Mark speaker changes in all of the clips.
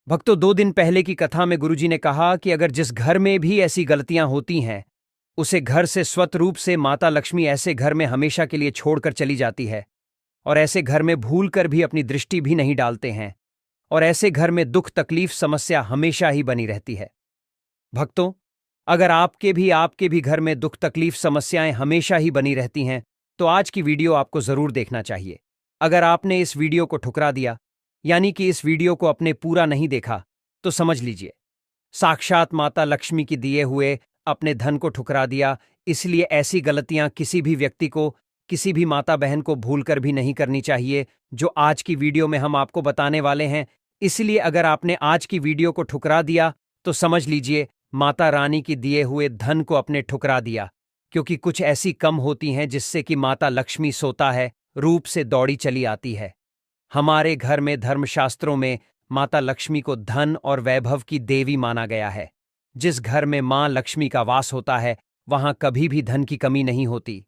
Speaker 1: भक्तों, 2 दिन पहले की कथा में गुरुजी ने कहा कि अगर जिस घर में भी ऐसी गलतियां होती हैं, उसे घर से स्वतः रूप से माता लक्ष्मी ऐसे घर में हमेशा के लिए छोड़कर चली जाती है। और ऐसे घर में भूल कर भी अपनी दृष्टि भी नहीं डालते हैं। और ऐसे घर में दुख तकलीफ समस्या हमेशा ही बनी रहती है। भक्तों, अगर आपके भी घर में दुख तकलीफ समस्याएं हमेशा ही बनी रहती हैं, तो आज की वीडियो आपको जरूर देखना चाहिए। अगर आपने इस वीडियो को ठुकरा दिया, यानी कि इस वीडियो को अपने पूरा नहीं देखा, तो समझ लीजिए साक्षात माता लक्ष्मी की दिए हुए अपने धन को ठुकरा दिया। इसलिए ऐसी गलतियां किसी भी व्यक्ति को, किसी भी माता बहन को भूलकर भी नहीं करनी चाहिए, जो आज की वीडियो में हम आपको बताने वाले हैं। इसलिए अगर आपने आज की वीडियो को ठुकरा दिया, तो समझ लीजिए माता रानी की दिए हुए धन को अपने ठुकरा दिया। क्योंकि कुछ ऐसी कम होती हैं जिससे कि माता लक्ष्मी सोता है रूप से दौड़ी चली आती है। हमारे घर में धर्मशास्त्रों में माता लक्ष्मी को धन और वैभव की देवी माना गया है। जिस घर में मां लक्ष्मी का वास होता है, वहां कभी भी धन की कमी नहीं होती।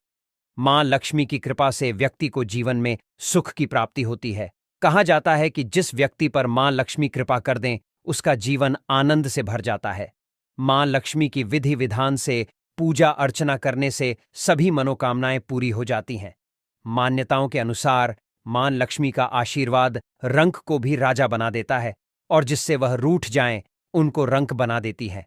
Speaker 1: मां लक्ष्मी की कृपा से व्यक्ति को जीवन में सुख की प्राप्ति होती है। कहा जाता है कि जिस व्यक्ति पर मां लक्ष्मी कृपा कर दें, उसका जीवन आनंद से भर जाता है। मां लक्ष्मी की विधि विधान से पूजा अर्चना करने से सभी मनोकामनाएं पूरी हो जाती हैं। मान्यताओं के अनुसार मां लक्ष्मी का आशीर्वाद रंक को भी राजा बना देता है, और जिससे वह रूठ जाएं, उनको रंक बना देती है।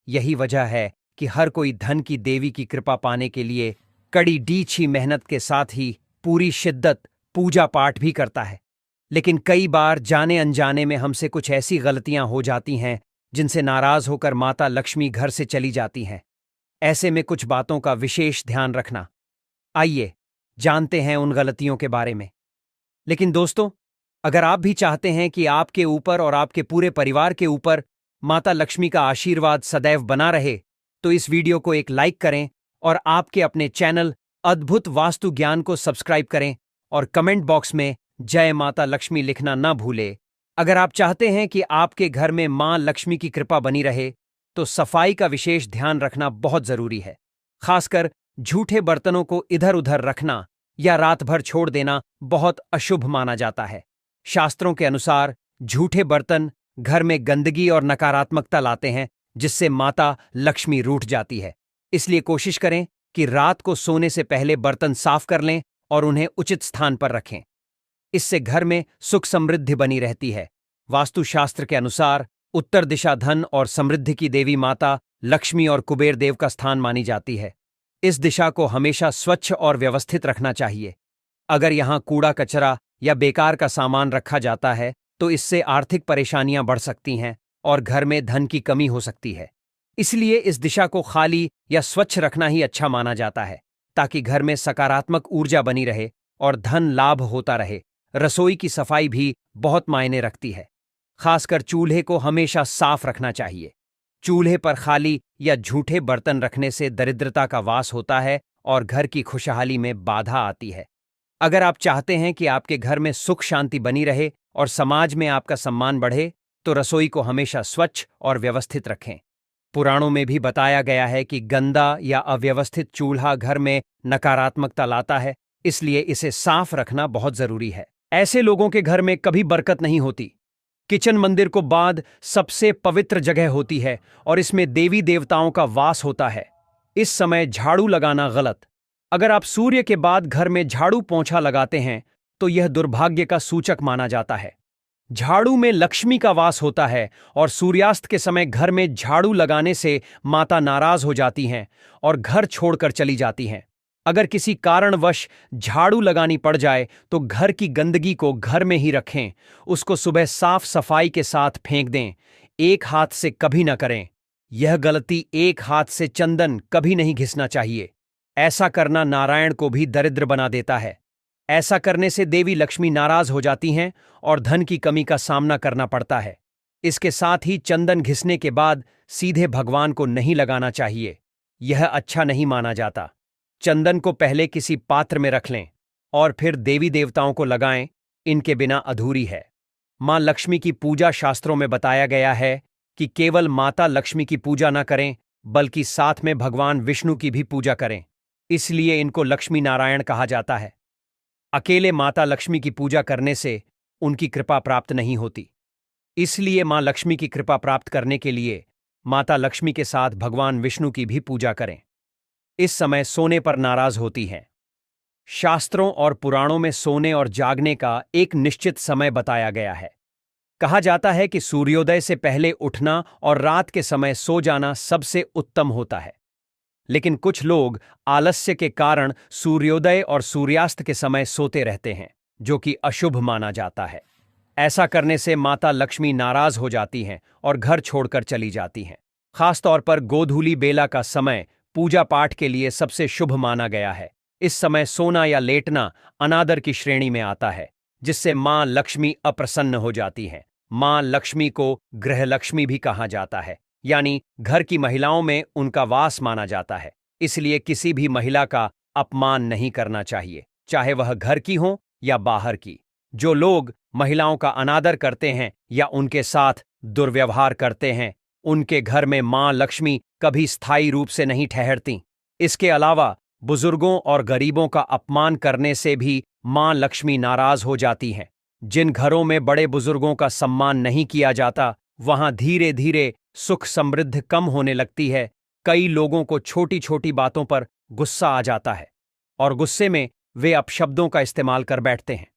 Speaker 1: यही वजह है कि हर कोई धन की देवी की कृपा पाने के लिए कड़ी डीछी मेहनत के साथ ही पूरी शिद्दत पूजा पाठ भी करता है। लेकिन कई बार जाने अनजाने में हमसे कुछ ऐसी गलतियां हो जाती हैं जिनसे नाराज होकर माता लक्ष्मी घर से चली जाती हैं। ऐसे में कुछ बातों का विशेष ध्यान रखना। आइए जानते हैं उन गलतियों के बारे में। लेकिन दोस्तों, अगर आप भी चाहते हैं कि आपके ऊपर और आपके पूरे परिवार के ऊपर माता लक्ष्मी का आशीर्वाद सदैव बना रहे, तो इस वीडियो को एक लाइक करें और आपके अपने चैनल अद्भुत वास्तु ज्ञान को सब्सक्राइब करें और कमेंट बॉक्स में जय माता लक्ष्मी लिखना ना भूलें। अगर आप चाहते हैं कि आपके घर में मां लक्ष्मी की कृपा बनी रहे, तो सफाई का विशेष ध्यान रखना बहुत जरूरी है। खासकर झूठे बर्तनों को इधर उधर रखना या रात भर छोड़ देना बहुत अशुभ माना जाता है। शास्त्रों के अनुसार झूठे बर्तन घर में गंदगी और नकारात्मकता लाते हैं, जिससे माता लक्ष्मी रूठ जाती है। इसलिए कोशिश करें कि रात को सोने से पहले बर्तन साफ कर लें और उन्हें उचित स्थान पर रखें। इससे घर में सुख समृद्धि बनी रहती है। वास्तुशास्त्र के अनुसार उत्तर दिशा धन और समृद्धि की देवी माता लक्ष्मी और कुबेर देव का स्थान मानी जाती है। इस दिशा को हमेशा स्वच्छ और व्यवस्थित रखना चाहिए। अगर यहां कूड़ा कचरा या बेकार का सामान रखा जाता है, तो इससे आर्थिक परेशानियां बढ़ सकती हैं और घर में धन की कमी हो सकती है। इसलिए इस दिशा को खाली या स्वच्छ रखना ही अच्छा माना जाता है, ताकि घर में सकारात्मक ऊर्जा बनी रहे और धन लाभ होता रहे। रसोई की सफाई भी बहुत मायने रखती है। खासकर चूल्हे को हमेशा साफ रखना चाहिए। चूल्हे पर खाली या झूठे बर्तन रखने से दरिद्रता का वास होता है और घर की खुशहाली में बाधा आती है। अगर आप चाहते हैं कि आपके घर में सुख शांति बनी रहे और समाज में आपका सम्मान बढ़े, तो रसोई को हमेशा स्वच्छ और व्यवस्थित रखें। पुराणों में भी बताया गया है कि गंदा या अव्यवस्थित चूल्हा घर में नकारात्मकता लाता है, इसलिए इसे साफ रखना बहुत जरूरी है। ऐसे लोगों के घर में कभी बरकत नहीं होती। किचन मंदिर को बाद सबसे पवित्र जगह होती है और इसमें देवी देवताओं का वास होता है। इस समय झाड़ू लगाना गलत। अगर आप सूर्य के बाद घर में झाड़ू पोंछा लगाते हैं, तो यह दुर्भाग्य का सूचक माना जाता है। झाड़ू में लक्ष्मी का वास होता है और सूर्यास्त के समय घर में झाड़ू लगाने से माता नाराज हो जाती हैं और घर छोड़कर चली जाती हैं। अगर किसी कारणवश झाड़ू लगानी पड़ जाए, तो घर की गंदगी को घर में ही रखें। उसको सुबह साफ सफाई के साथ फेंक दें। एक हाथ से कभी न करें। यह गलती एक हाथ से चंदन कभी नहीं घिसना चाहिए। ऐसा करना नारायण को भी दरिद्र बना देता है। ऐसा करने से देवी लक्ष्मी नाराज हो जाती हैं और धन की कमी का सामना करना पड़ता है। इसके साथ ही चंदन घिसने के बाद सीधे भगवान को नहीं लगाना चाहिए। यह अच्छा नहीं माना जाता। चंदन को पहले किसी पात्र में रख लें और फिर देवी देवताओं को लगाएं। इनके बिना अधूरी है। मां लक्ष्मी की पूजा शास्त्रों में बताया गया है कि केवल माता लक्ष्मी की पूजा न करें, बल्कि साथ में भगवान विष्णु की भी पूजा करें। इसलिए इनको लक्ष्मी नारायण कहा जाता है। अकेले माता लक्ष्मी की पूजा करने से उनकी कृपा प्राप्त नहीं होती। इसलिए मां लक्ष्मी की कृपा प्राप्त करने के लिए माता लक्ष्मी के साथ भगवान विष्णु की भी पूजा करें। इस समय सोने पर नाराज होती हैं। शास्त्रों और पुराणों में सोने और जागने का एक निश्चित समय बताया गया है। कहा जाता है कि सूर्योदय से पहले उठना और रात के समय सो जाना सबसे उत्तम होता है। लेकिन कुछ लोग आलस्य के कारण सूर्योदय और सूर्यास्त के समय सोते रहते हैं, जो कि अशुभ माना जाता है। ऐसा करने से माता लक्ष्मी नाराज हो जाती हैं और घर छोड़कर चली जाती हैं। खासतौर पर गोधूली बेला का समय पूजा पाठ के लिए सबसे शुभ माना गया है। इस समय सोना या लेटना अनादर की श्रेणी में आता है, जिससे मां लक्ष्मी अप्रसन्न हो जाती हैं। मां लक्ष्मी को गृहलक्ष्मी भी कहा जाता है, यानी घर की महिलाओं में उनका वास माना जाता है। इसलिए किसी भी महिला का अपमान नहीं करना चाहिए, चाहे वह घर की हो या बाहर की। जो लोग महिलाओं का अनादर करते हैं या उनके साथ दुर्व्यवहार करते हैं, उनके घर में मां लक्ष्मी कभी स्थायी रूप से नहीं ठहरती। इसके अलावा बुजुर्गों और गरीबों का अपमान करने से भी मां लक्ष्मी नाराज हो जाती हैं। जिन घरों में बड़े बुजुर्गों का सम्मान नहीं किया जाता, वहां धीरे धीरे सुख समृद्धि कम होने लगती है। कई लोगों को छोटी छोटी बातों पर गुस्सा आ जाता है और गुस्से में वे अपशब्दों का इस्तेमाल कर बैठते हैं।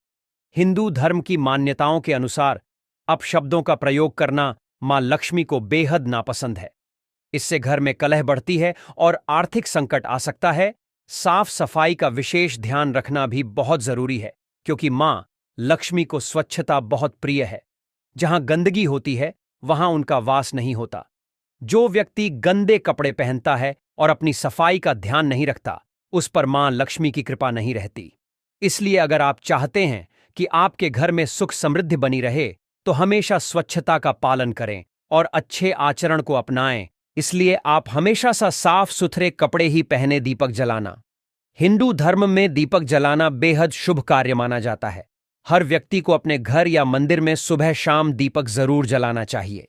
Speaker 1: हिंदू धर्म की मान्यताओं के अनुसार अपशब्दों का प्रयोग करना मां लक्ष्मी को बेहद नापसंद है। इससे घर में कलह बढ़ती है और आर्थिक संकट आ सकता है। साफ सफाई का विशेष ध्यान रखना भी बहुत जरूरी है, क्योंकि मां लक्ष्मी को स्वच्छता बहुत प्रिय है। जहां गंदगी होती है, वहां उनका वास नहीं होता। जो व्यक्ति गंदे कपड़े पहनता है और अपनी सफाई का ध्यान नहीं रखता, उस पर मां लक्ष्मी की कृपा नहीं रहती। इसलिए अगर आप चाहते हैं कि आपके घर में सुख समृद्धि बनी रहे, तो हमेशा स्वच्छता का पालन करें और अच्छे आचरण को अपनाएं। इसलिए आप हमेशा सा साफ सुथरे कपड़े ही पहने दीपक जलाना। हिंदू धर्म में दीपक जलाना बेहद शुभ कार्य माना जाता है। हर व्यक्ति को अपने घर या मंदिर में सुबह शाम दीपक जरूर जलाना चाहिए।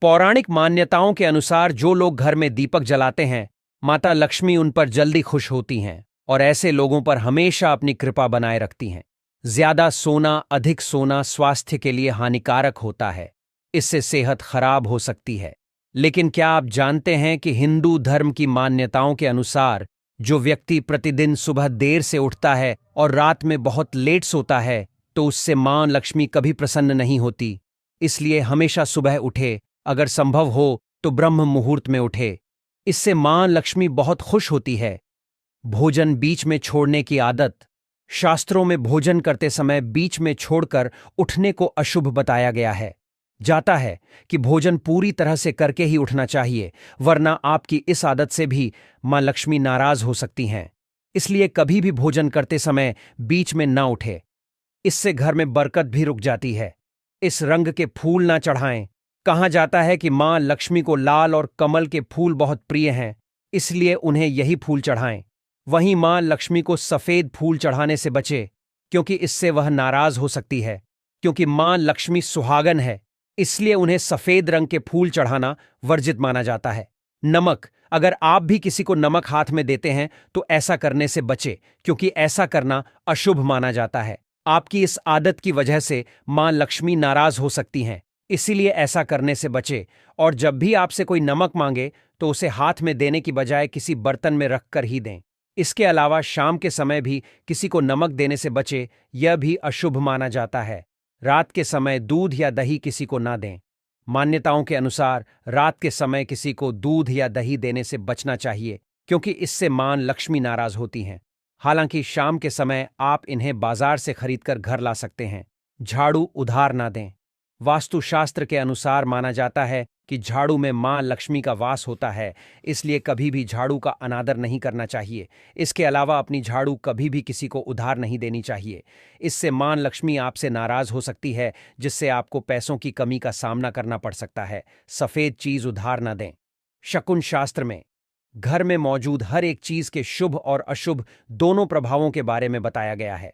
Speaker 1: पौराणिक मान्यताओं के अनुसार जो लोग घर में दीपक जलाते हैं, माता लक्ष्मी उन पर जल्दी खुश होती हैं और ऐसे लोगों पर हमेशा अपनी कृपा बनाए रखती हैं। ज्यादा सोना, अधिक सोना स्वास्थ्य के लिए हानिकारक होता है। इससे सेहत खराब हो सकती है। लेकिन क्या आप जानते हैं कि हिंदू धर्म की मान्यताओं के अनुसार जो व्यक्ति प्रतिदिन सुबह देर से उठता है और रात में बहुत लेट सोता है, तो उससे मां लक्ष्मी कभी प्रसन्न नहीं होती। इसलिए हमेशा सुबह उठे, अगर संभव हो तो ब्रह्म मुहूर्त में उठे। इससे मां लक्ष्मी बहुत खुश होती है। भोजन बीच में छोड़ने की आदत। शास्त्रों में भोजन करते समय बीच में छोड़कर उठने को अशुभ बताया गया है। जाता है कि भोजन पूरी तरह से करके ही उठना चाहिए, वरना आपकी इस आदत से भी मां लक्ष्मी नाराज हो सकती हैं। इसलिए कभी भी भोजन करते समय बीच में ना उठे। इससे घर में बरकत भी रुक जाती है। इस रंग के फूल ना चढ़ाएं। कहा जाता है कि मां लक्ष्मी को लाल और कमल के फूल बहुत प्रिय हैं, इसलिए उन्हें यही फूल चढ़ाएं। वहीं मां लक्ष्मी को सफेद फूल चढ़ाने से बचे, क्योंकि इससे वह नाराज हो सकती है। क्योंकि मां लक्ष्मी सुहागन है, इसलिए उन्हें सफेद रंग के फूल चढ़ाना वर्जित माना जाता है। नमक। अगर आप भी किसी को नमक हाथ में देते हैं तो ऐसा करने से बचे, क्योंकि ऐसा करना अशुभ माना जाता है। आपकी इस आदत की वजह से मां लक्ष्मी नाराज हो सकती हैं, इसीलिए ऐसा करने से बचे। और जब भी आपसे कोई नमक मांगे तो उसे हाथ में देने की बजाय किसी बर्तन में रखकर ही दें। इसके अलावा शाम के समय भी किसी को नमक देने से बचे, यह भी अशुभ माना जाता है। रात के समय दूध या दही किसी को ना दें। मान्यताओं के अनुसार रात के समय किसी को दूध या दही देने से बचना चाहिए, क्योंकि इससे मां लक्ष्मी नाराज होती हैं। हालांकि शाम के समय आप इन्हें बाजार से खरीदकर घर ला सकते हैं। झाड़ू उधार ना दें। वास्तुशास्त्र के अनुसार माना जाता है कि झाड़ू में मां लक्ष्मी का वास होता है, इसलिए कभी भी झाड़ू का अनादर नहीं करना चाहिए। इसके अलावा अपनी झाड़ू कभी भी किसी को उधार नहीं देनी चाहिए। इससे मां लक्ष्मी आपसे नाराज हो सकती है, जिससे आपको पैसों की कमी का सामना करना पड़ सकता है। सफेद चीज उधार न दें। शकुन शास्त्र में घर में मौजूद हर एक चीज के शुभ और अशुभ दोनों प्रभावों के बारे में बताया गया है।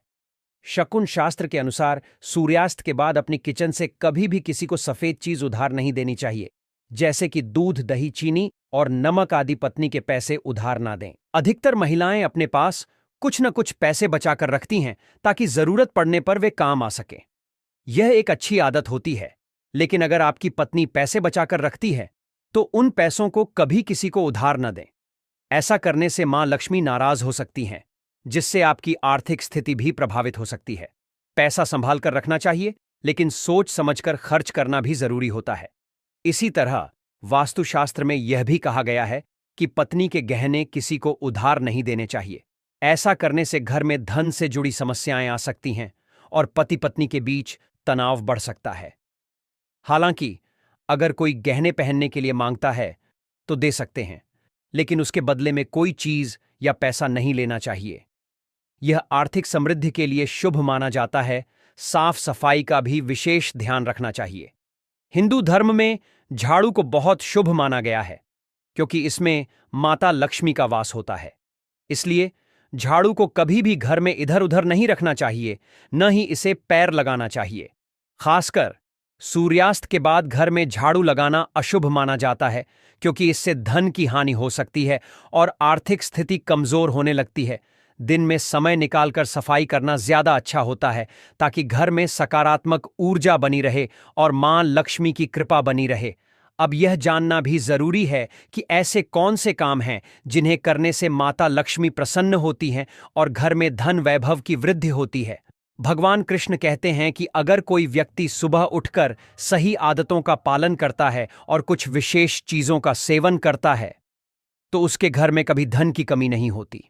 Speaker 1: शकुन शास्त्र के अनुसार सूर्यास्त के बाद अपनी किचन से कभी भी किसी को सफेद चीज उधार नहीं देनी चाहिए, जैसे कि दूध, दही, चीनी और नमक आदि। पत्नी के पैसे उधार ना दें। अधिकतर महिलाएं अपने पास कुछ न कुछ पैसे बचाकर रखती हैं, ताकि जरूरत पड़ने पर वे काम आ सकें। यह एक अच्छी आदत होती है, लेकिन अगर आपकी पत्नी पैसे बचाकर रखती है तो उन पैसों को कभी किसी को उधार न दें। ऐसा करने से मां लक्ष्मी नाराज हो सकती हैं, जिससे आपकी आर्थिक स्थिति भी प्रभावित हो सकती है। पैसा संभाल कर रखना चाहिए, लेकिन सोच समझकर खर्च करना भी जरूरी होता है। इसी तरह वास्तुशास्त्र में यह भी कहा गया है कि पत्नी के गहने किसी को उधार नहीं देने चाहिए। ऐसा करने से घर में धन से जुड़ी समस्याएं आ सकती हैं और पति पत्नी के बीच तनाव बढ़ सकता है। हालांकि अगर कोई गहने पहनने के लिए मांगता है तो दे सकते हैं, लेकिन उसके बदले में कोई चीज या पैसा नहीं लेना चाहिए। यह आर्थिक समृद्धि के लिए शुभ माना जाता है। साफ सफाई का भी विशेष ध्यान रखना चाहिए। हिंदू धर्म में झाड़ू को बहुत शुभ माना गया है, क्योंकि इसमें माता लक्ष्मी का वास होता है। इसलिए झाड़ू को कभी भी घर में इधर उधर नहीं रखना चाहिए, न ही इसे पैर लगाना चाहिए। खासकर सूर्यास्त के बाद घर में झाड़ू लगाना अशुभ माना जाता है, क्योंकि इससे धन की हानि हो सकती है और आर्थिक स्थिति कमजोर होने लगती है। दिन में समय निकालकर सफाई करना ज्यादा अच्छा होता है, ताकि घर में सकारात्मक ऊर्जा बनी रहे और मां लक्ष्मी की कृपा बनी रहे। अब यह जानना भी जरूरी है कि ऐसे कौन से काम हैं जिन्हें करने से माता लक्ष्मी प्रसन्न होती हैं और घर में धन वैभव की वृद्धि होती है। भगवान कृष्ण कहते हैं कि अगर कोई व्यक्ति सुबह उठकर सही आदतों का पालन करता है और कुछ विशेष चीजों का सेवन करता है तो उसके घर में कभी धन की कमी नहीं होती।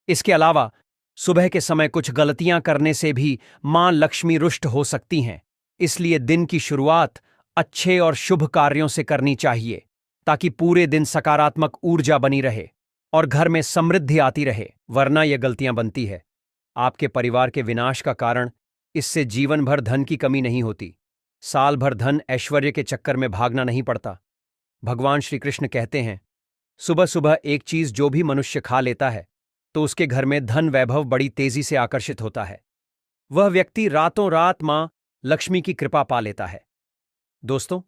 Speaker 1: इसके अलावा सुबह के समय कुछ गलतियां करने से भी मां लक्ष्मी रुष्ट हो सकती हैं। इसलिए दिन की शुरुआत अच्छे और शुभ कार्यों से करनी चाहिए, ताकि पूरे दिन सकारात्मक ऊर्जा बनी रहे और घर में समृद्धि आती रहे। वरना यह गलतियां बनती है आपके परिवार के विनाश का कारण। इससे जीवन भर धन की कमी नहीं होती, साल भर धन ऐश्वर्य के चक्कर में भागना नहीं पड़ता। भगवान श्री कृष्ण कहते हैं, सुबह सुबह एक चीज जो भी मनुष्य खा लेता है तो उसके घर में धन वैभव बड़ी तेजी से आकर्षित होता है। वह व्यक्ति रातों रात मां लक्ष्मी की कृपा पा लेता है। दोस्तों,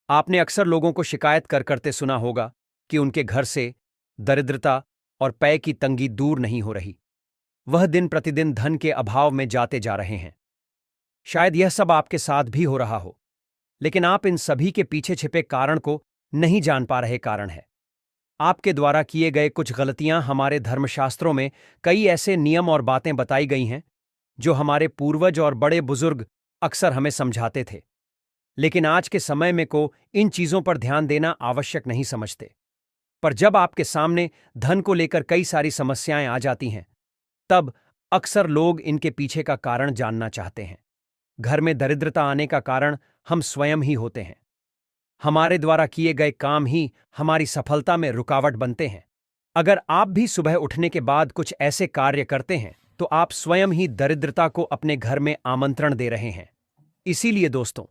Speaker 1: आपने अक्सर लोगों को शिकायत करते सुना होगा कि उनके घर से दरिद्रता और पैसे की तंगी दूर नहीं हो रही। वह दिन प्रतिदिन धन के अभाव में जाते जा रहे हैं। शायद यह सब आपके साथ भी हो रहा हो, लेकिन आप इन सभी के पीछे छिपे कारण को नहीं जान पा रहे। कारण है आपके द्वारा किए गए कुछ गलतियां। हमारे धर्मशास्त्रों में कई ऐसे नियम और बातें बताई गई हैं जो हमारे पूर्वज और बड़े बुजुर्ग अक्सर हमें समझाते थे, लेकिन आज के समय में को इन चीजों पर ध्यान देना आवश्यक नहीं समझते। पर जब आपके सामने धन को लेकर कई सारी समस्याएं आ जाती हैं, तब अक्सर लोग इनके पीछे का कारण जानना चाहते हैं। घर में दरिद्रता आने का कारण हम स्वयं ही होते हैं। हमारे द्वारा किए गए काम ही हमारी सफलता में रुकावट बनते हैं। अगर आप भी सुबह उठने के बाद कुछ ऐसे कार्य करते हैं तो आप स्वयं ही दरिद्रता को अपने घर में आमंत्रण दे रहे हैं। इसीलिए दोस्तों,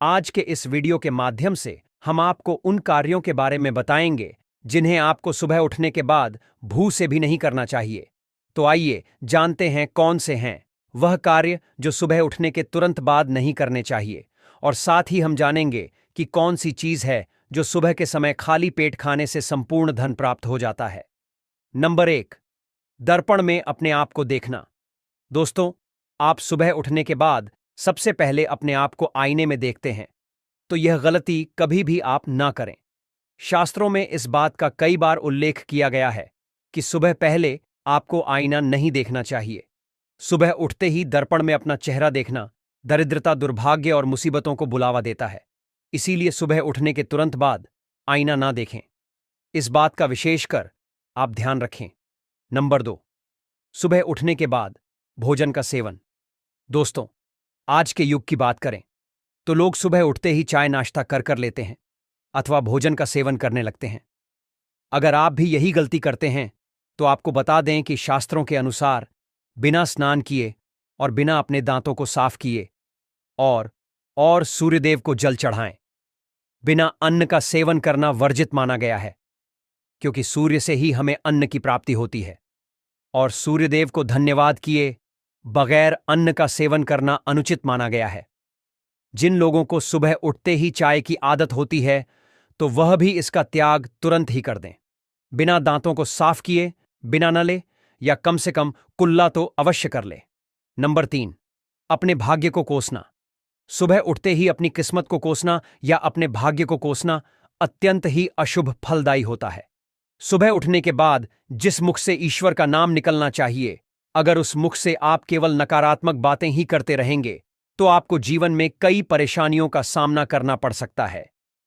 Speaker 1: आज के इस वीडियो के माध्यम से हम आपको उन कार्यों के बारे में बताएंगे जिन्हें आपको सुबह उठने के बाद भूल से भी नहीं करना चाहिए। तो आइए जानते हैं कौन से हैं वह कार्य जो सुबह उठने के तुरंत बाद नहीं करने चाहिए, और साथ ही हम जानेंगे कि कौन सी चीज है जो सुबह के समय खाली पेट खाने से संपूर्ण धन प्राप्त हो जाता है। नंबर 1, दर्पण में अपने आप को देखना। दोस्तों, आप सुबह उठने के बाद सबसे पहले अपने आप को आईने में देखते हैं, तो यह गलती कभी भी आप ना करें। शास्त्रों में इस बात का कई बार उल्लेख किया गया है कि सुबह पहले आपको आईना नहीं देखना चाहिए। सुबह उठते ही दर्पण में अपना चेहरा देखना दरिद्रता, दुर्भाग्य और मुसीबतों को बुलावा देता है। इसीलिए सुबह उठने के तुरंत बाद आईना ना देखें। इस बात का विशेषकर आप ध्यान रखें। नंबर 2, सुबह उठने के बाद भोजन का सेवन। दोस्तों, आज के युग की बात करें तो लोग सुबह उठते ही चाय नाश्ता कर लेते हैं अथवा भोजन का सेवन करने लगते हैं। अगर आप भी यही गलती करते हैं तो आपको बता दें कि शास्त्रों के अनुसार बिना स्नान किए और बिना अपने दांतों को साफ किए और सूर्यदेव को जल चढ़ाएं, बिना अन्न का सेवन करना वर्जित माना गया है, क्योंकि सूर्य से ही हमें अन्न की प्राप्ति होती है और सूर्यदेव को धन्यवाद किए बगैर अन्न का सेवन करना अनुचित माना गया है। जिन लोगों को सुबह उठते ही चाय की आदत होती है तो वह भी इसका त्याग तुरंत ही कर दें। बिना दांतों को साफ किए बिना नले या कम से कम कुल्ला तो अवश्य कर ले। नंबर 3, अपने भाग्य को कोसना। सुबह उठते ही अपनी किस्मत को कोसना या अपने भाग्य को कोसना अत्यंत ही अशुभ फलदायी होता है। सुबह उठने के बाद जिस मुख से ईश्वर का नाम निकलना चाहिए, अगर उस मुख से आप केवल नकारात्मक बातें ही करते रहेंगे तो आपको जीवन में कई परेशानियों का सामना करना पड़ सकता है।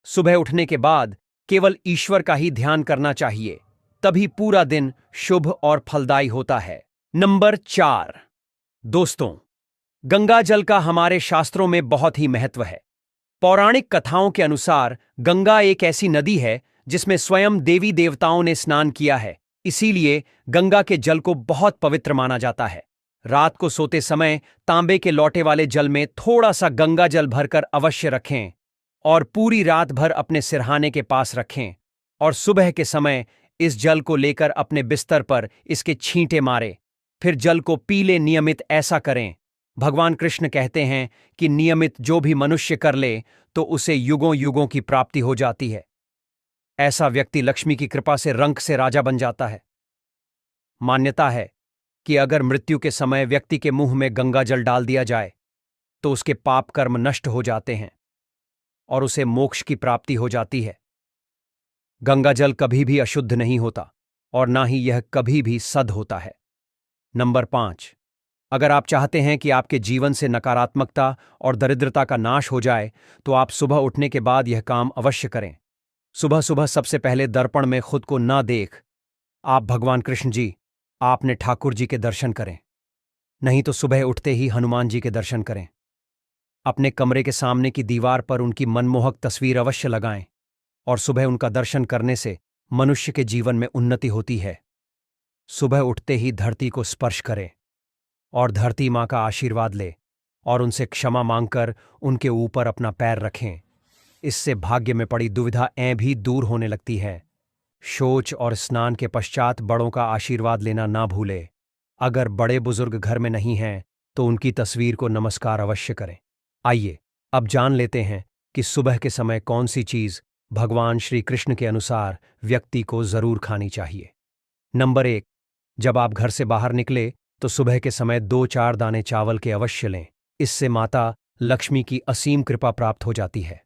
Speaker 1: सुबह उठने के बाद केवल ईश्वर का ही ध्यान करना चाहिए, तभी पूरा दिन शुभ और फलदायी होता है। नंबर 4, दोस्तों, गंगा जल का हमारे शास्त्रों में बहुत ही महत्व है। पौराणिक कथाओं के अनुसार गंगा एक ऐसी नदी है जिसमें स्वयं देवी देवताओं ने स्नान किया है, इसीलिए गंगा के जल को बहुत पवित्र माना जाता है। रात को सोते समय तांबे के लोटे वाले जल में थोड़ा सा गंगा जल भरकर अवश्य रखें और पूरी रात भर अपने सिरहाने के पास रखें और सुबह के समय इस जल को लेकर अपने बिस्तर पर इसके छींटे मारे, फिर जल को पी ले। नियमित ऐसा करें। भगवान कृष्ण कहते हैं कि नियमित जो भी मनुष्य कर ले तो उसे युगों युगों की प्राप्ति हो जाती है। ऐसा व्यक्ति लक्ष्मी की कृपा से रंक से राजा बन जाता है। मान्यता है कि अगर मृत्यु के समय व्यक्ति के मुंह में गंगा जल डाल दिया जाए तो उसके पाप कर्म नष्ट हो जाते हैं और उसे मोक्ष की प्राप्ति हो जाती है। गंगा जल कभी भी अशुद्ध नहीं होता और ना ही यह कभी भी सद होता है। नंबर 5, अगर आप चाहते हैं कि आपके जीवन से नकारात्मकता और दरिद्रता का नाश हो जाए तो आप सुबह उठने के बाद यह काम अवश्य करें। सुबह सुबह सबसे पहले दर्पण में खुद को ना देख आप भगवान कृष्ण जी, आपने ठाकुर जी के दर्शन करें, नहीं तो सुबह उठते ही हनुमान जी के दर्शन करें। अपने कमरे के सामने की दीवार पर उनकी मनमोहक तस्वीर अवश्य लगाएं और सुबह उनका दर्शन करने से मनुष्य के जीवन में उन्नति होती है। सुबह उठते ही धरती को स्पर्श करें और धरती माँ का आशीर्वाद ले और उनसे क्षमा मांगकर उनके ऊपर अपना पैर रखें। इससे भाग्य में पड़ी दुविधा भी दूर होने लगती है। शौच और स्नान के पश्चात बड़ों का आशीर्वाद लेना ना भूले। अगर बड़े बुजुर्ग घर में नहीं हैं तो उनकी तस्वीर को नमस्कार अवश्य करें। आइए अब जान लेते हैं कि सुबह के समय कौन सी चीज भगवान श्री कृष्ण के अनुसार व्यक्ति को जरूर खानी चाहिए। नंबर 1, जब आप घर से बाहर निकले तो सुबह के समय 2-4 दाने चावल के अवश्य लें। इससे माता लक्ष्मी की असीम कृपा प्राप्त हो जाती है।